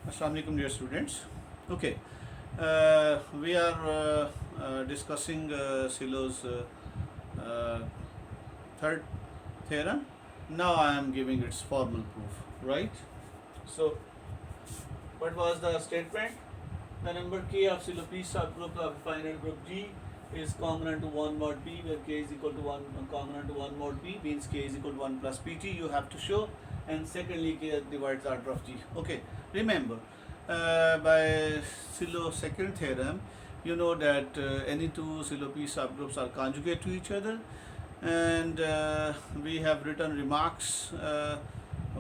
Assalamu alaikum dear students. Okay, we are discussing Sylow's third theorem. Now I am giving its formal proof, right? So, what was the statement? The number k of Sylow P subgroup of a finite group G is congruent to 1 mod p, where k is equal to 1 congruent to 1 mod p means k is equal to 1 plus pt. You have to show, and secondly k divides the order of G. Okay, remember by Sylow second theorem, you know that any two Sylow P subgroups are conjugate to each other, and we have written remarks.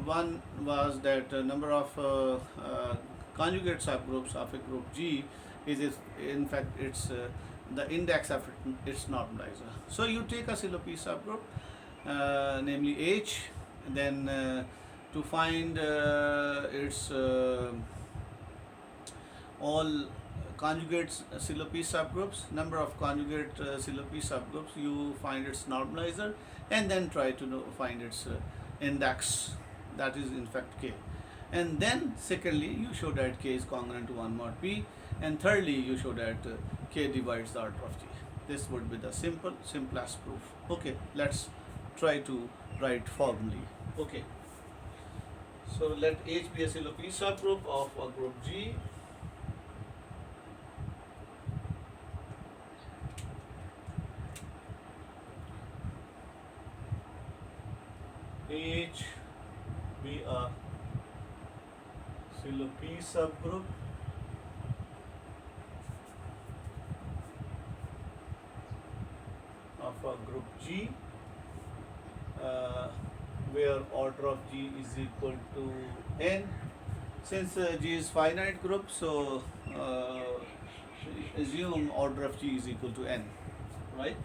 One was that number of conjugate subgroups of a group G is in fact it's the index of its normalizer. So you take a Sylow P subgroup, namely H, then to find its all conjugate Sylow P subgroups, number of conjugate Sylow P subgroups, you find its normalizer, and then try to find its index, that is in fact k. And then secondly, you show that k is congruent to 1 mod p, and thirdly, you show that k divides the order of G. This would be the simplest proof. Okay, let's try to write formally. Okay, so let H be a Sylow P subgroup of a group G. H be a Sylow P subgroup of a group G, where order of G is equal to n. Since G is finite group, so assume order of G is equal to n, right?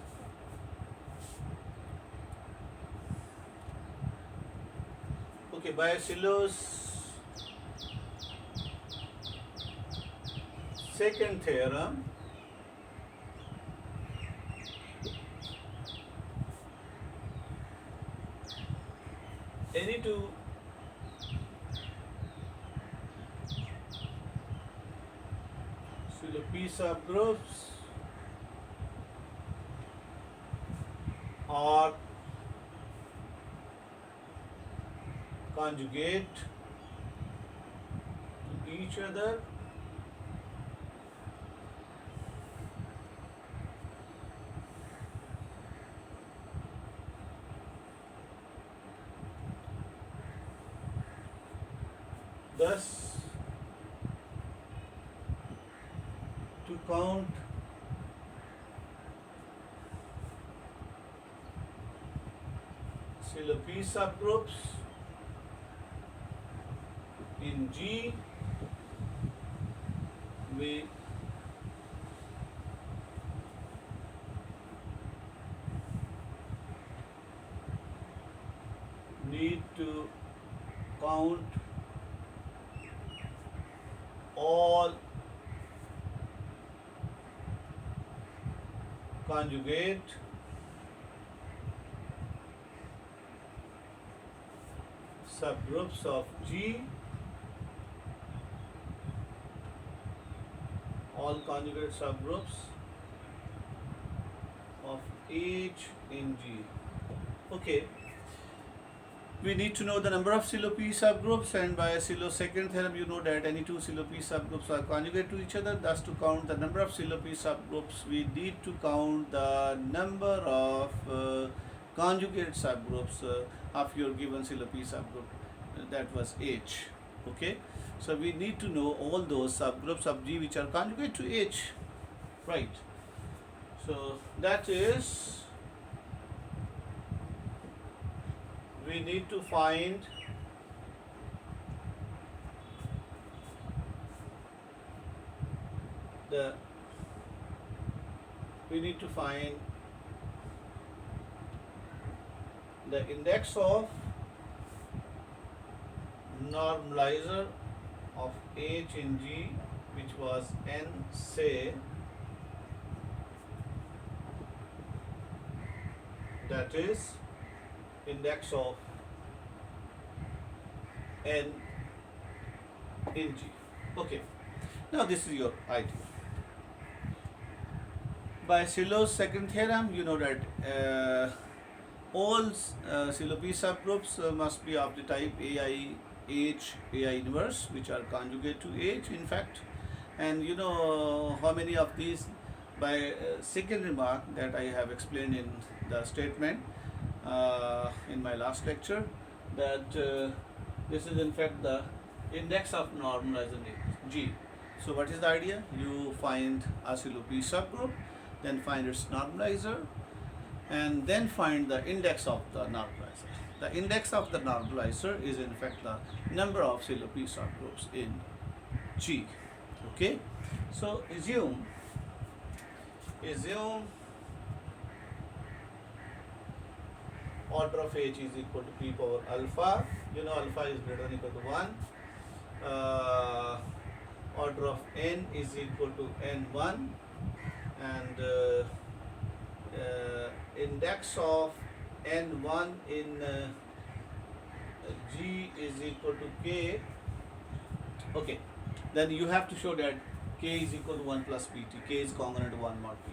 Okay, by Sylow's second theorem, any two Sylow P subgroups are conjugate to each other thus to count Sylow P subgroups in G, we need to count all conjugate subgroups of G, all conjugate subgroups of H in G. Okay, we need to know the number of Sylow P subgroups, and by Sylow's second theorem, you know that any two Sylow P subgroups are conjugate to each other. Thus, to count the number of Sylow P subgroups, we need to count the number of conjugate subgroups of your given Sylow P subgroup. That was H. Okay, so we need to know all those subgroups of G which are conjugate to H, right? So that is, we need to find the index of normalizer of H in G, which was n, say that is index of n in G. Okay, now this is your idea. By Sylow's second theorem, you know that all Sylow P subgroups must be of the type AI H AI inverse, which are conjugate to H in fact. And you know how many of these? By second remark that I have explained in the statement in my last lecture, that this is in fact the index of normalizer G. So what is the idea? You find a Sylow P subgroup, then find its normalizer, and then find the index of the normalizer. The index of the normalizer is in fact the number of Sylow P subgroups in G. Okay, so assume order of H is equal to P power alpha. You know alpha is greater than or equal to 1. Order of N is equal to N1, and index of N1 in G is equal to K. Okay, then you have to show that K is equal to 1 plus Pt. K is congruent to 1 mod P.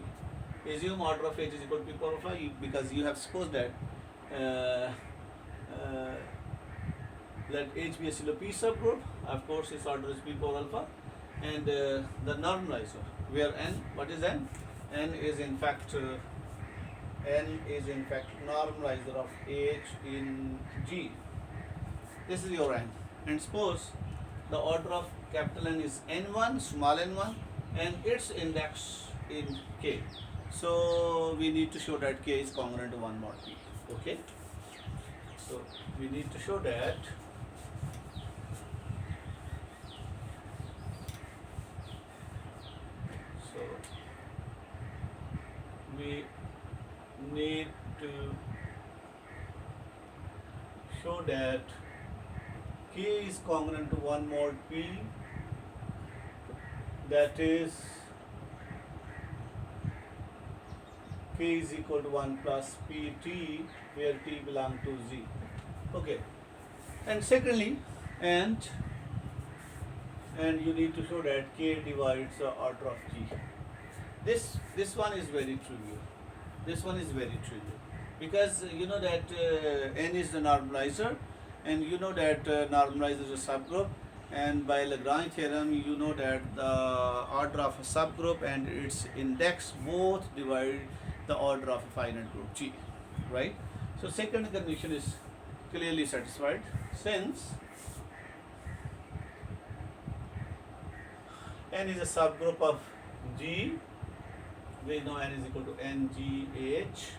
Assume order of H is equal to P power alpha, because you have supposed that let H be a Sylow P subgroup. Of course, its order is P power alpha, and the normalizer, where N, what is N? N is in fact normalizer of H in G. This is your N, and suppose the order of capital N is N1, small n1, and its index in K. So we need to show that K is congruent to 1 mod P. Okay, so we need to show that we need to show that K is congruent to 1 mod P, that is K is equal to 1 plus Pt, where T belongs to Z. Okay, and secondly, and you need to show that K divides the order of G. This one is very trivial. This one is very trivial, because you know that N is the normalizer, and you know that normalizer is a subgroup, and by Lagrange theorem you know that the order of a subgroup and its index both divide the order of a finite group G, right? So second condition is clearly satisfied, since N is a subgroup of G. We know N is equal to NGH.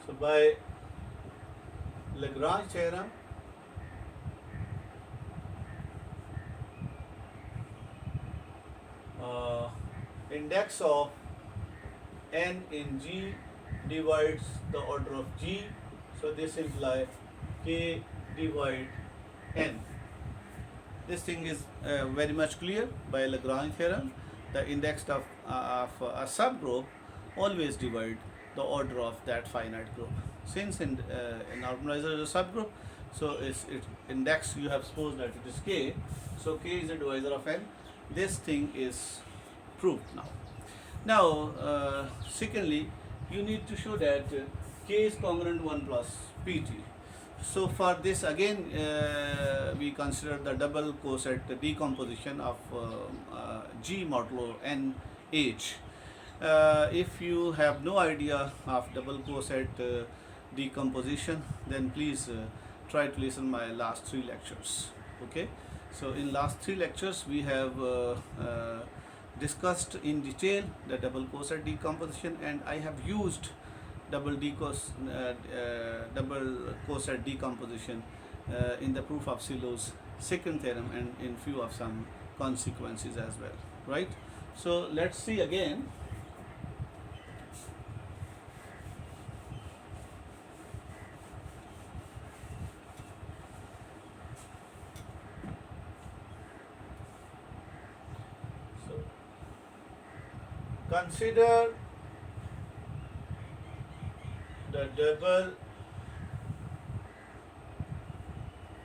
So by Lagrange theorem, index of N in G divides the order of G. So this implies K divide N. This thing is very much clear by Lagrange theorem. The index of a subgroup always divide the order of that finite group. Since in normalizer is a subgroup, so its index, you have supposed that it is K, so K is a divisor of N. This thing is proved now. Now, secondly, you need to show that K is congruent to 1 plus Pt. So for this again, we consider the double coset decomposition of G modulo NH. If you have no idea of double coset decomposition, then please try to listen my last 3 lectures. Okay, so in last 3 lectures we have discussed in detail the double coset decomposition, and I have used double coset decomposition in the proof of Sylow's second theorem and in few of some consequences as well, right? So let's see again. So consider the double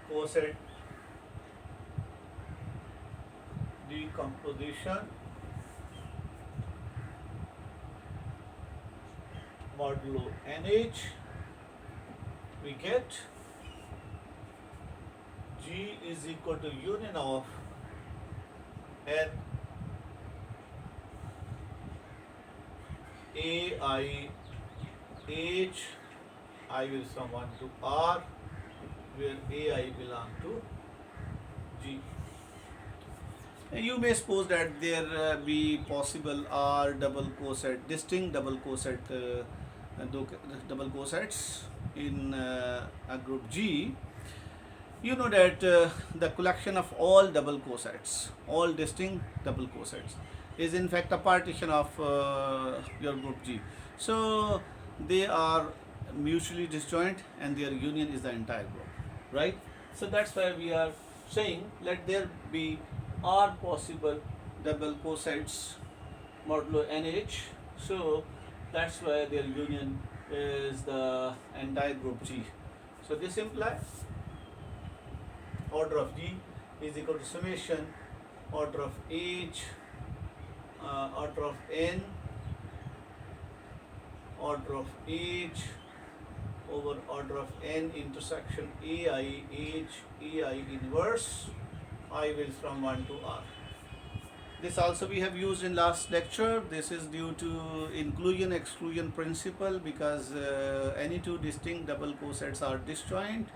coset decomposition modulo nh, we get G is equal to union of N A I H, I will from 1 to R, where A I belong to G. You may suppose that there be possible R double coset, distinct double coset, double cosets in a group G. You know that the collection of all double cosets, all distinct double cosets, is in fact a partition of your group G. So they are mutually disjoint and their union is the entire group, right? So that's why we are saying let there be R possible double cosets modulo NH. So that's why their union is the entire group G. So this implies order of G is equal to summation order of H, order of N, order of H over order of N intersection AI H AI inverse I will from 1 to R. This also we have used in last lecture. This is due to inclusion exclusion principle, because any two distinct double cosets are disjoint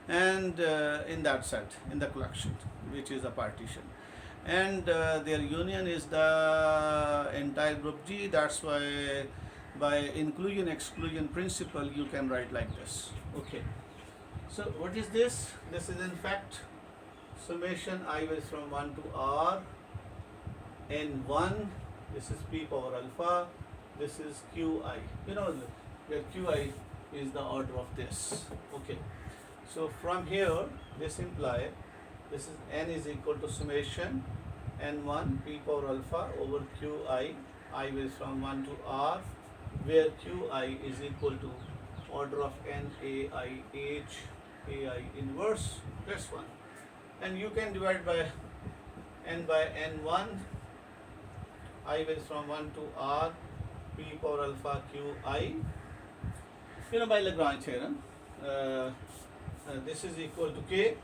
and in that set, in the collection, which is a partition, and their union is the entire group G. That's why by inclusion exclusion principle you can write like this. Okay, so what is this? This is in fact summation I will from 1 to R N1. This is P power alpha, this is Qi. You know where Qi is the order of this. Okay, so from here this implies this is N is equal to summation N1 P power alpha over Qi I will from 1 to R, where Qi is equal to order of N AI H AI inverse plus 1, and you can divide by N by N1 I will from 1 to R P power alpha Qi. You know by Lagrange theorem this is equal to K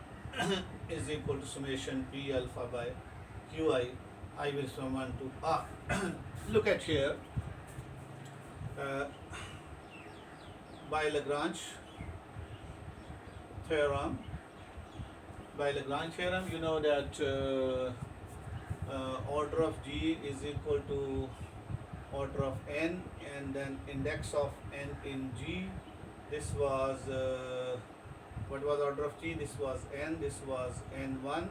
is equal to summation P alpha by Qi I will from 1 to R. Look at here, by Lagrange theorem, you know that order of G is equal to order of N and then index of N in G. This was what was order of G? This was N, this was N1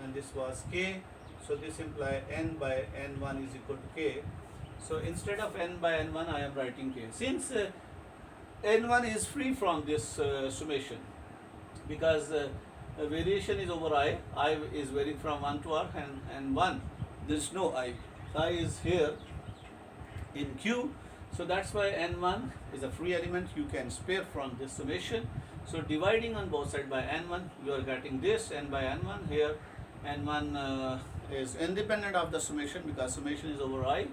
and this was K. So this implies N by N1 is equal to K. So instead of N by N1 I am writing K. Since N1 is free from this summation, because variation is over I is varying from 1 to R, and 1 there is no I is here in Q. So that's why N1 is a free element, you can spare from this summation. So dividing on both sides by N1 you are getting this N by N1. Here N1 is independent of the summation because summation is over I.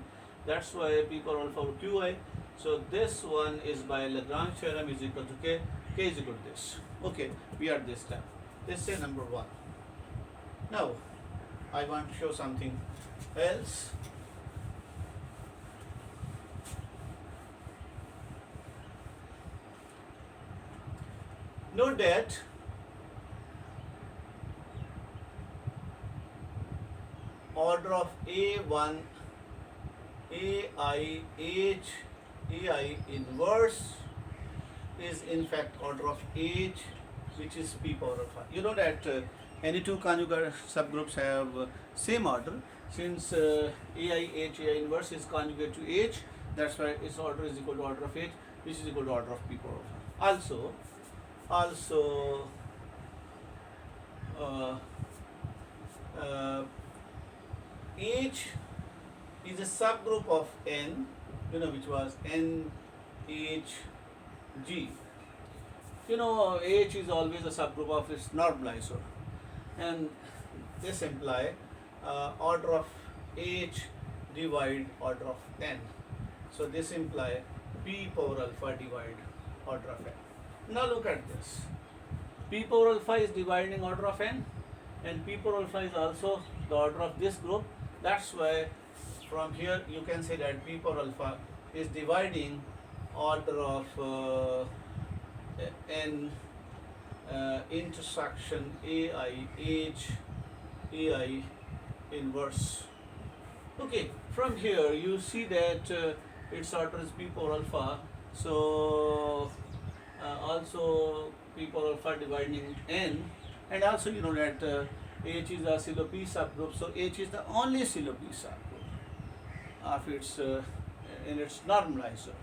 That's why P power alpha over Qi. So this one is by Lagrange theorem is equal to K. K is equal to this. Okay, we are at this step. Let's say number 1. Now I want to show something else. Note that order of A1 AI H AI inverse is in fact order of H, which is P power alpha. You know that any two conjugate subgroups have same order. Since AI H AI inverse is conjugate to H, that's why its order is equal to order of H, which is equal to order of P power alpha. Also H is a subgroup of N, you know, which was N H G. You know, H is always a subgroup of its normalizer, and this implies order of h divide order of n. So this implies p power alpha divide order of n. Now look at this. P power alpha is dividing order of n, and p power alpha is also the order of this group. That's why from here you can say that p power alpha is dividing order of n intersection ai h ai inverse. Okay, from here you see that its order is p power alpha. So also p power alpha dividing n, and also you know that h is a Sylow P subgroup. So h is the only Sylow P subgroup of its in its normalizer.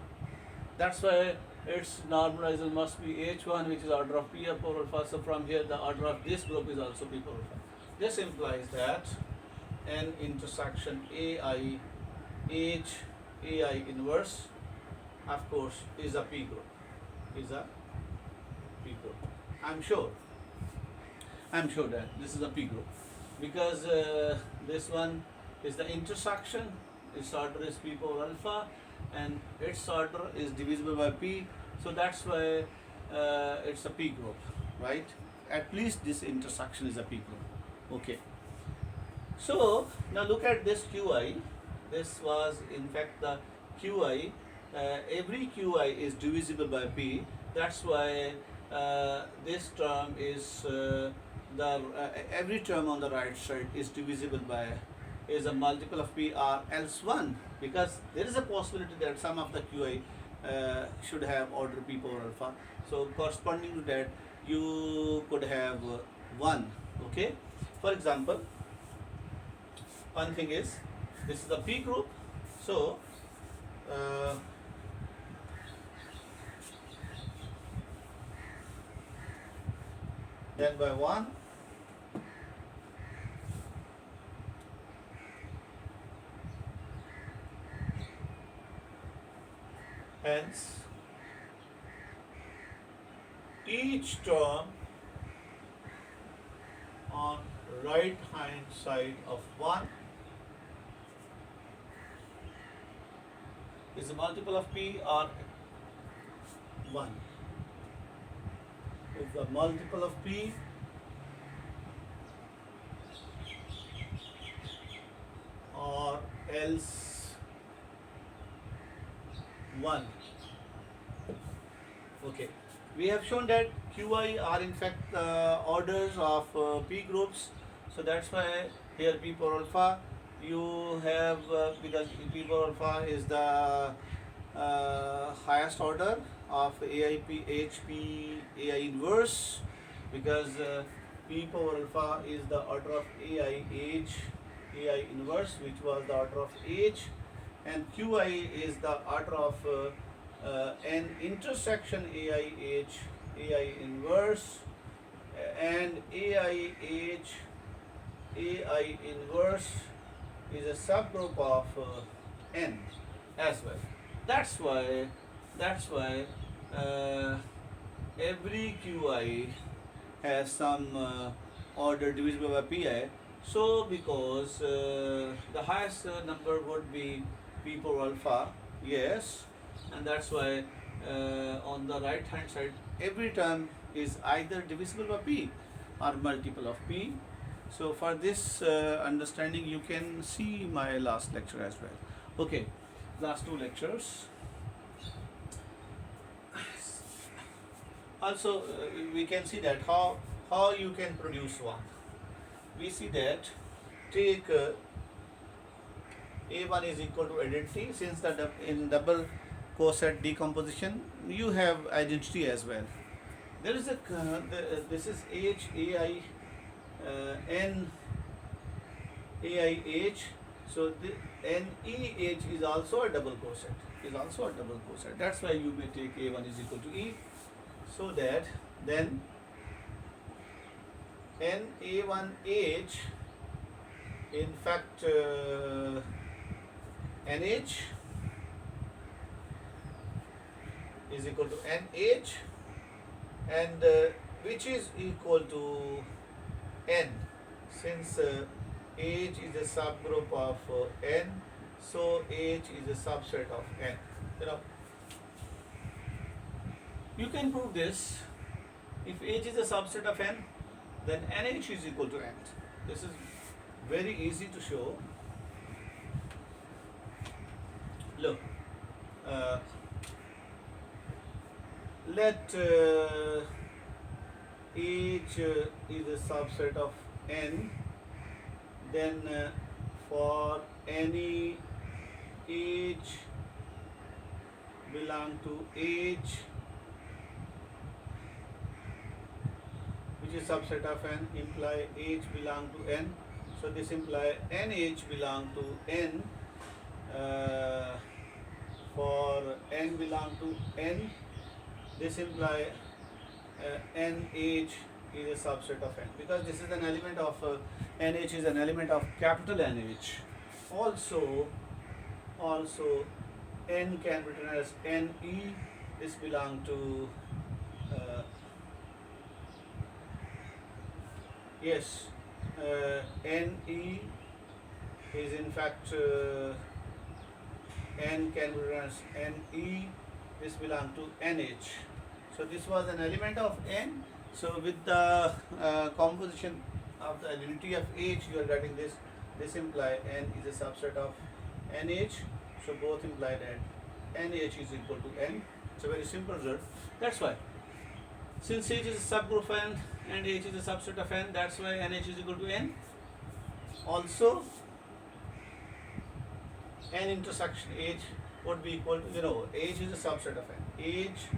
That's why its normalizer must be h1, which is order of p power alpha. So from here the order of this group is also p power alpha. This implies that n intersection ai h ai inverse, of course, is a p group. Is a p group. I'm sure that this is a p group because this one is the intersection. Its order is p power alpha, and its order is divisible by p. So that's why it's a p group, right? At least this intersection is a p group. Okay. So now look at this qi. This was in fact the qi. Every qi is divisible by p. That's why this term is every term on the right side is divisible by is a multiple of p or else 1, because there is a possibility that some of the qi should have order p power alpha. So corresponding to that you could have 1. Okay. For example, one thing is this is the p group. So then by 1 hence each term on right hand side of 1 is a multiple of p or 1. Is the multiple of p or else 1. Okay, we have shown that qi are in fact orders of p groups. So that's why here p power alpha you have because p power alpha is the highest order of AIP HP AI inverse, because p power alpha is the order of AI H AI inverse, which was the order of H, and qi is the order of n intersection AI H AI inverse, and AI H AI inverse is a subgroup of n as well. That's why every qi has some order divisible by pi. So because the highest number would be p power alpha, yes, and that's why on the right hand side every term is either divisible by p or multiple of p. So for this understanding you can see my last lecture as well. Okay, last 2 lectures. Also we can see that how you can produce 1. We see that take A1 is equal to identity. Since the in double coset decomposition you have identity as well. There is a this is H AI N AI H. So the N E H is also a double coset. That's why you may take A1 is equal to E. So that then NA1H in fact NH is equal to NH, and which is equal to N, since H is a subgroup of n, so H is a subset of n. You know, you can prove this. If H is a subset of n, then NH is equal to n. This is very easy to show. Look, let H is a subset of n, then for any H belong to H which is subset of n, imply H belong to n. So this imply NH belong to n. For n belong to n, this imply NH is a subset of n, because this is an element of NH is an element of capital NH. Also n can be written as NE. This belong to NE is in fact n can be written as NE. This belong to NH. So this was an element of n. So with the composition of the identity of H, you are getting this. This imply n is a subset of NH. So both imply that NH is equal to n. It's a very simple result. That's why, since H is a subgroup of n and H is a subset of n, that's why NH is equal to n. Also, n intersection H would be equal to, H is a subset of n. H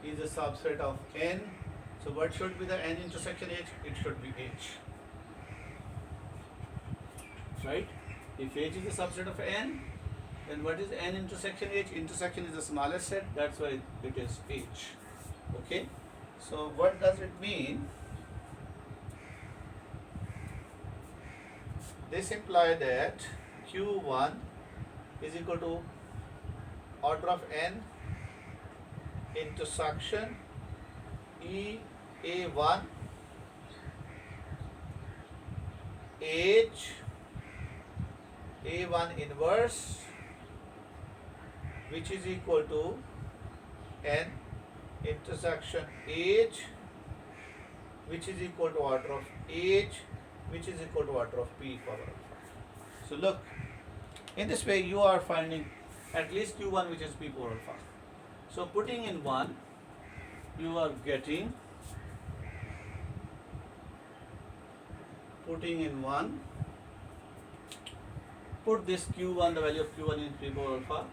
is a subset of n. So what should be the n intersection H? It should be H. Right? If H is a subset of n, then what is n intersection H? Intersection is the smallest set, that's why it is H. Okay? So what does it mean? This implies that Q1 is equal to order of n intersection EA1 H A1 inverse, which is equal to n intersection H, which is equal to order of H, which is equal to order of P power alpha. So look, in this way you are finding at least Q1, which is P power alpha. So putting in 1, you are getting, putting in 1, put this Q1, the value of Q1 in P power alpha.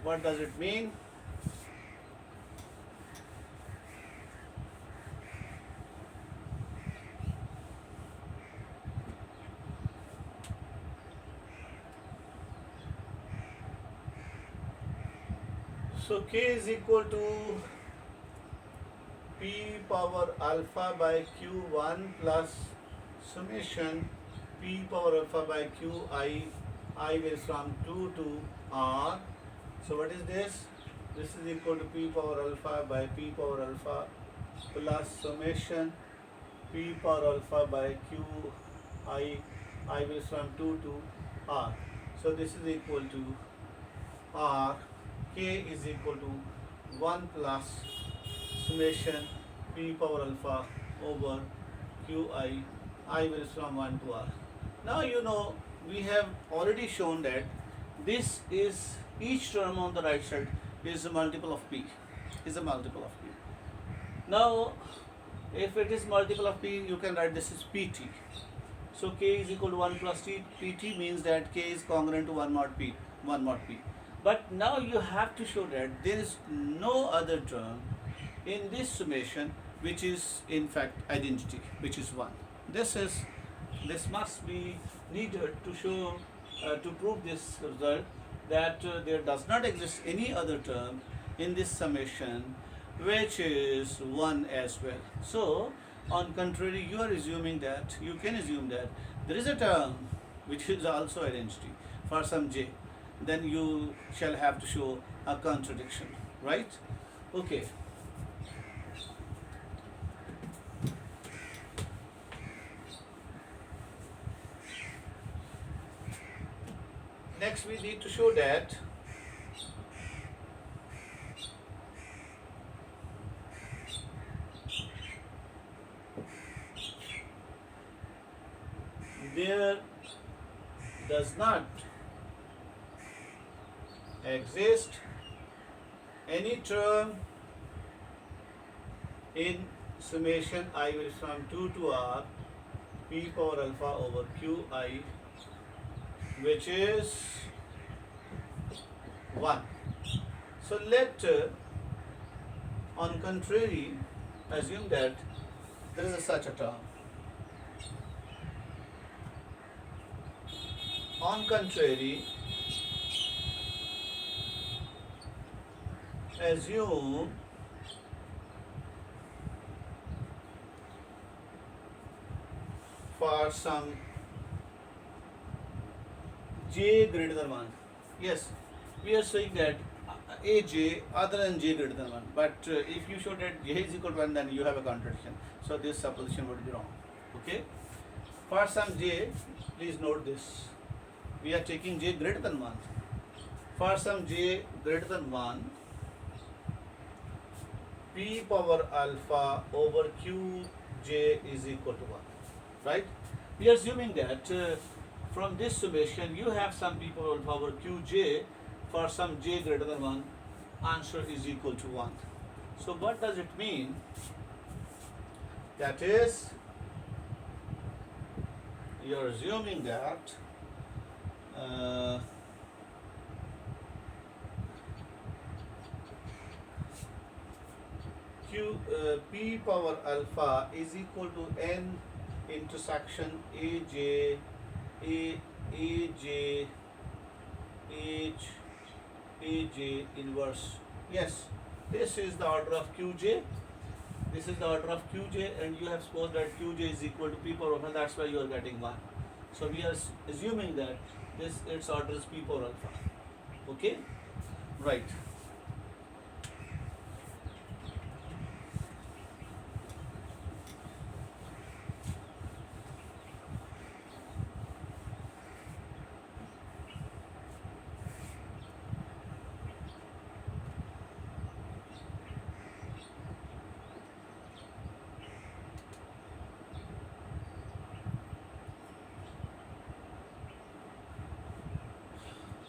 What does it mean? So K is equal to P power alpha by Q1 plus summation P power alpha by Qi. I will from 2 to R. So what is this? This is equal to P power alpha by P power alpha plus summation P power alpha by Qi. I will from 2 to R. So this is equal to R. K is equal to 1 plus summation P power alpha over Qi. I will from 1 to R. Now we have already shown that this is, each term on the right side is a multiple of P. Now if it is multiple of P, you can write this is Pt. So K is equal to 1 plus Pt means that K is congruent to 1 mod P. But now you have to show that there is no other term in this summation which is in fact identity, which is 1. This must be needed to show, to prove this result, that there does not exist any other term in this summation which is 1 as well. So on contrary, you can assume that there is a term which is also identity for some j. Then you shall have to show a contradiction, right? Okay. next we need to show that there does not exist any term in summation I will from 2 to r p power alpha over qi which is 1. So let on contrary assume that there is such a term. On contrary, assume for some j greater than 1. Yes, we are saying that aj other than j greater than 1. But if you show that j is equal to 1, then you have a contradiction. So this supposition would be wrong. Okay. For some j, please note this. We are taking j greater than 1. For some j greater than 1, p power alpha over qj is equal to 1. Right? We are assuming that from this summation you have some p power alpha over qj for some j greater than 1. Answer is equal to 1. So what does it mean? That is, you are assuming that p power alpha is equal to n intersection aj inverse. Yes, this is the order of qj. This is the order of qj, and you have supposed that qj is equal to p power alpha. That's why you are getting 1. So we are assuming that its order is p power alpha. Okay, right.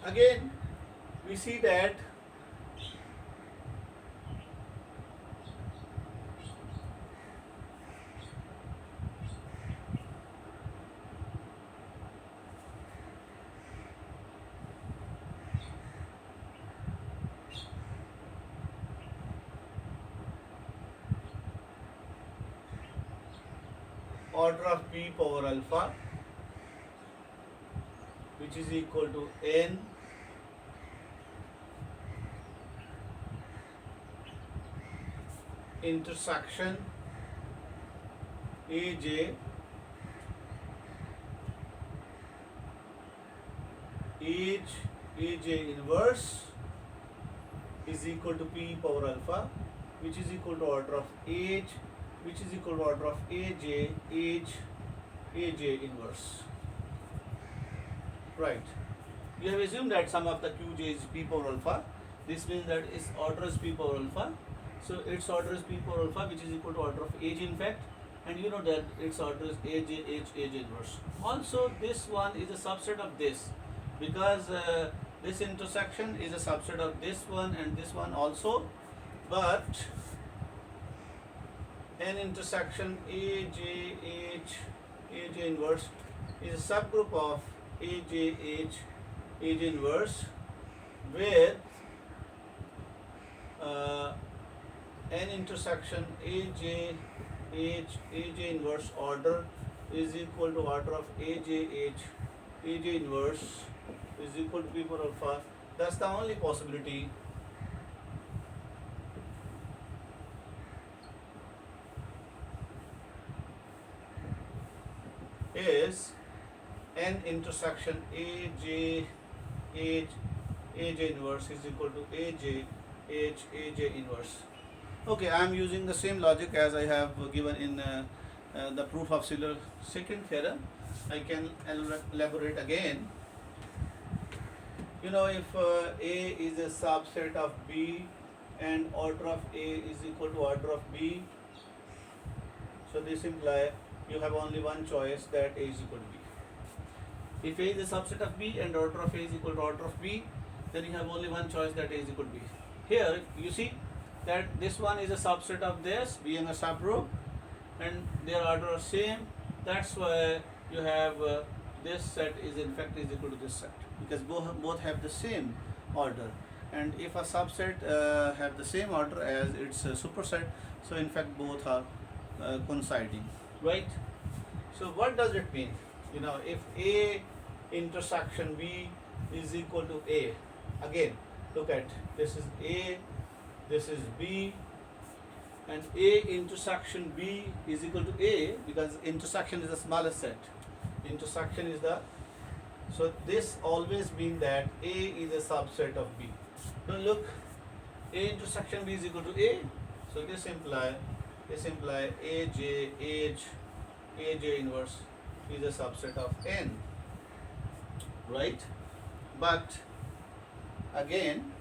Again, we see that order of p power alpha, which is equal to n intersection aj inverse is equal to p power alpha, which is equal to order of h, which is equal to order of aj inverse. Right. You have assumed that sum of the qj is p power alpha. This means that its order is p power alpha. So its order is p power alpha, which is equal to order of aj in fact, and you know that its order is aj inverse. Also, this one is a subset of this, because this intersection is a subset of this one and this one also, but an intersection aj inverse is a subgroup of aj inverse, where n intersection aj inverse order is equal to order of aj inverse is equal to p power alpha. That's the only possibility. Is n intersection aj inverse is equal to aj inverse. Okay, I am using the same logic as I have given in the proof of Sylow second theorem. I can elaborate again. You know, if A is a subset of B and order of A is equal to order of B, so this implies you have only one choice, that A is equal to B. If A is a subset of B and order of A is equal to order of B, then you have only one choice, that A is equal to B. Here you see that this one is a subset of this being a subgroup and their order are same. That's why you have this set is in fact is equal to this set, because both have the same order. And if a subset have the same order as its superset, so in fact both are coinciding, right? So what does it mean? You know, if A intersection B is equal to A, again look at, this is A, this is B, and A intersection B is equal to A, because intersection is the smallest set. Intersection is the, so this always means that A is a subset of B. Now look, A intersection B is equal to A, so this imply AJ inverse is a subset of N, right? But again,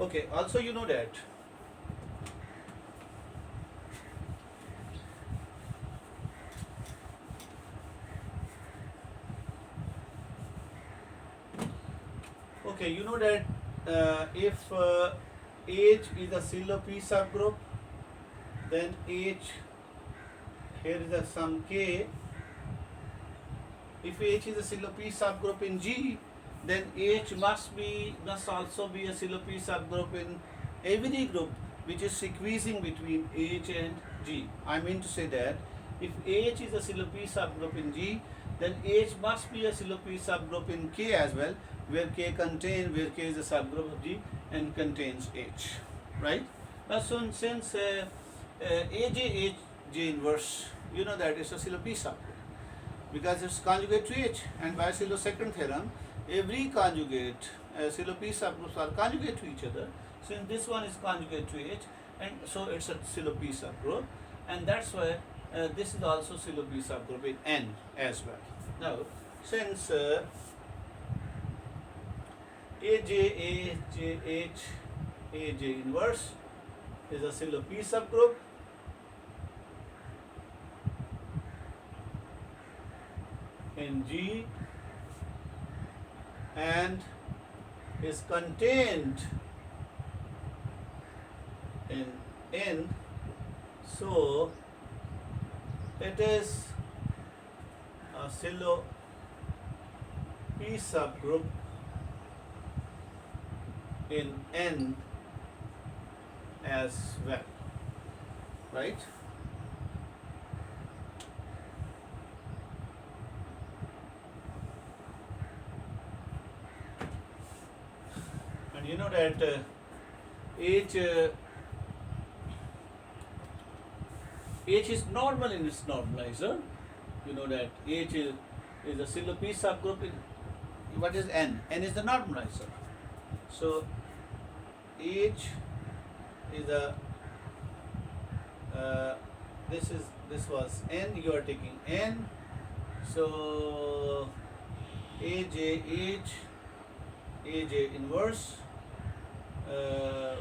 okay, also you know that if H is a Sylow P subgroup, then H, here is a some K. If H is a Sylow P subgroup in G, then H must also be a Sylow P subgroup in every group which is sequencing between H and G. I mean to say that if H is a Sylow P subgroup in G, then H must be a Sylow P subgroup in K as well, where K is a subgroup of G and contains H, right? Now, so since AJ inverse, you know that it's a Sylow P subgroup because it's conjugate to H, and by Sylow's second theorem, every conjugate Sylow P subgroups are conjugate to each other. Since this one is conjugate to H, and so it's a Sylow P subgroup, and that's why this is also Sylow P subgroup in N as well. Now, since AJ inverse is a Sylow P subgroup, in G and is contained in N, so it is a Sylow P subgroup in N as well, right? And you know that H is normal in its normalizer. You know that H is a Sylow P subgroup in, what is N? N is the normalizer. So H is a this was N, you are taking N, so AJ inverse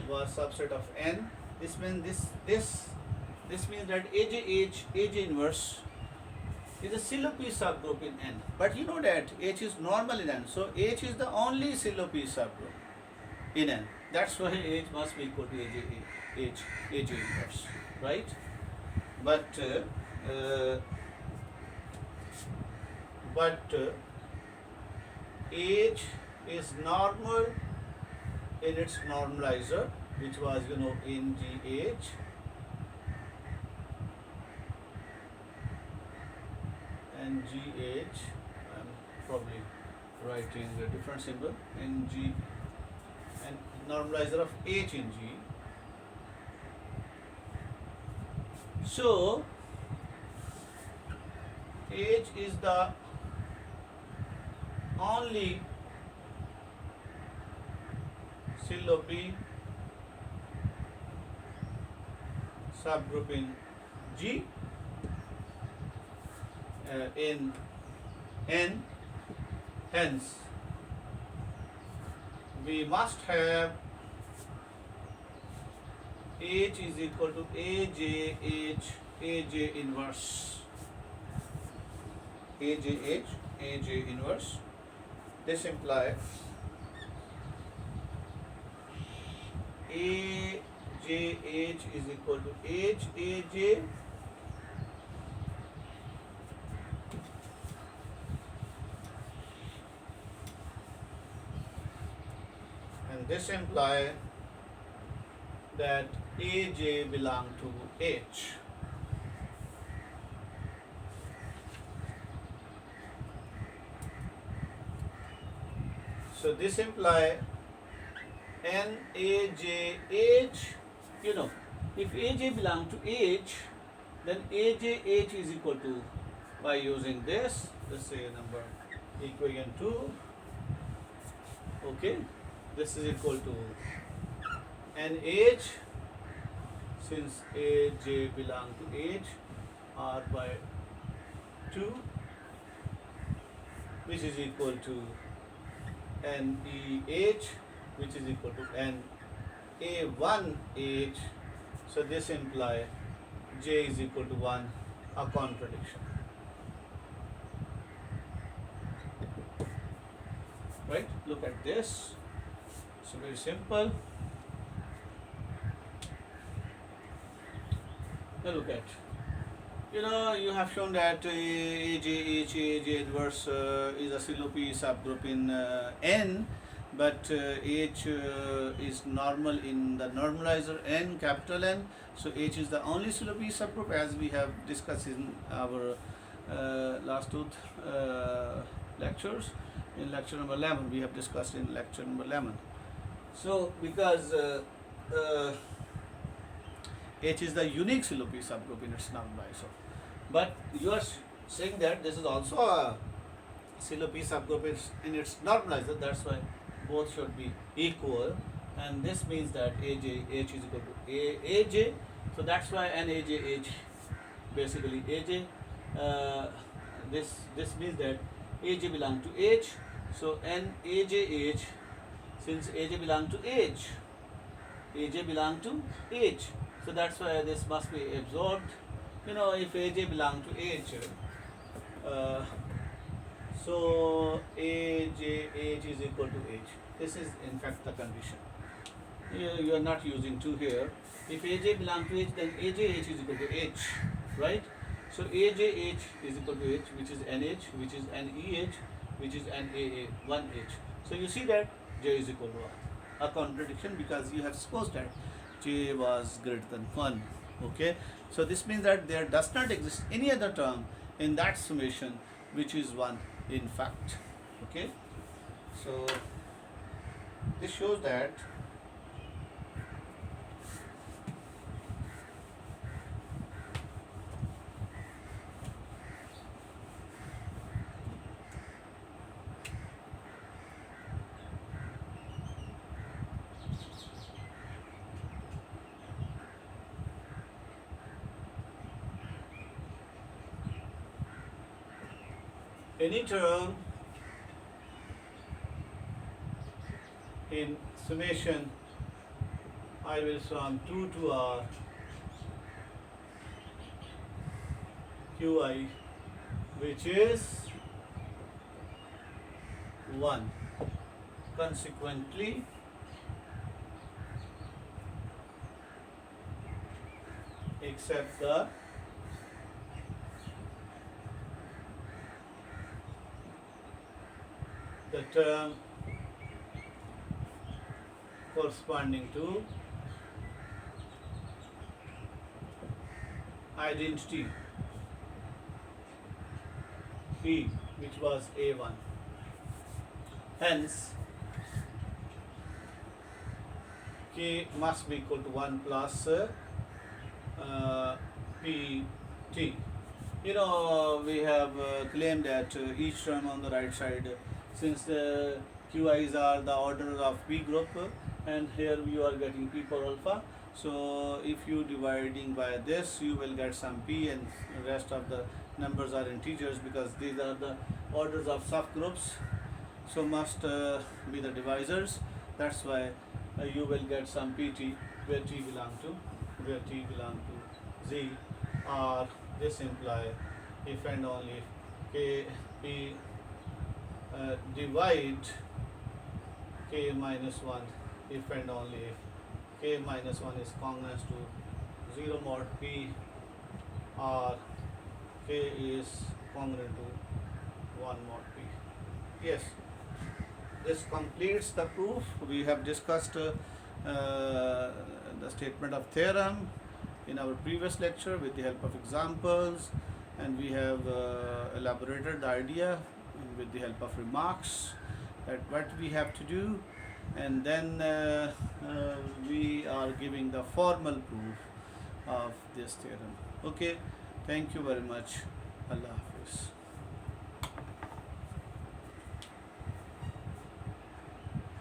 was subset of N. This means this means that AJ inverse is a Sylow P subgroup in N. But you know that H is normal in N, so H is the only Sylow P subgroup in N. That's why H must be equal to AJ inverse, right? But H is normal in its normalizer, which was, you know, in GH, and GH, I'm probably writing a different symbol, in G, and normalizer of H in G. So H is the only Sylow P subgroup in G in N. Hence, we must have H is equal to AJH AJ inverse. AJH AJ inverse. This implies AJH is equal to HAJ and this implies that AJ belong to H. So this implies NAJH, if AJ belong to H, then AJH is equal to, by using this, let's say number equation 2, okay, this is equal to NH, since AJ belong to H, R by 2, which is equal to NEH, which is equal to NA1H. So this implies J is equal to 1, a contradiction. Right? Look at this. So very simple. Now look at, you have shown that AJ inverse is a Sylow subgroup in N, but H is normal in the normalizer N, capital N. So H is the only Sylow subgroup, as we have discussed in our last two lectures. In lecture number 11, we have discussed in lecture number 11. So because H is the unique Sylow subgroup in its normalizer. But you are saying that this is also a Sylow subgroup in its normalizer, that's why both should be equal, and this means that AJH is equal to AJ, so that's why NAJH basically AJ. This means that AJ belong to H, so NAJH, since AJ belong to H, AJ belong to H, so that's why this must be absorbed. If AJ belong to H, so AJH is equal to H. This is in fact the condition. You are not using 2 here. If AJ belong to H, then AJH is equal to H, right? So AJH is equal to H, which is NH, which is NEH, which is NAA1H. So you see that J is equal to 1. A contradiction, because you have supposed that J was greater than 1. Okay, so this means that there does not exist any other term in that summation which is 1 in fact. Okay, so this shows that any term in summation I will from 2 to R Qi, which is 1. Consequently, except the term corresponding to identity P, which was A1. Hence, K must be equal to 1 plus PT. We have claimed that each term on the right side, since the Qi's are the order of P group, and here you are getting P power alpha, So if you dividing by this, you will get some p, and rest of the numbers are integers because these are the orders of subgroups. So must be the divisors. That's why you will get some pt where t belong to z, or this imply if and only if k p divide k minus 1 if and only if k minus 1 is congruent to 0 mod p, or k is congruent to 1 mod p. Yes, this completes the proof. We have discussed the statement of theorem in our previous lecture with the help of examples, and we have elaborated the idea with the help of remarks that what we have to do, and then we are giving the formal proof of this theorem. Okay, thank you very much. Allah Hafiz.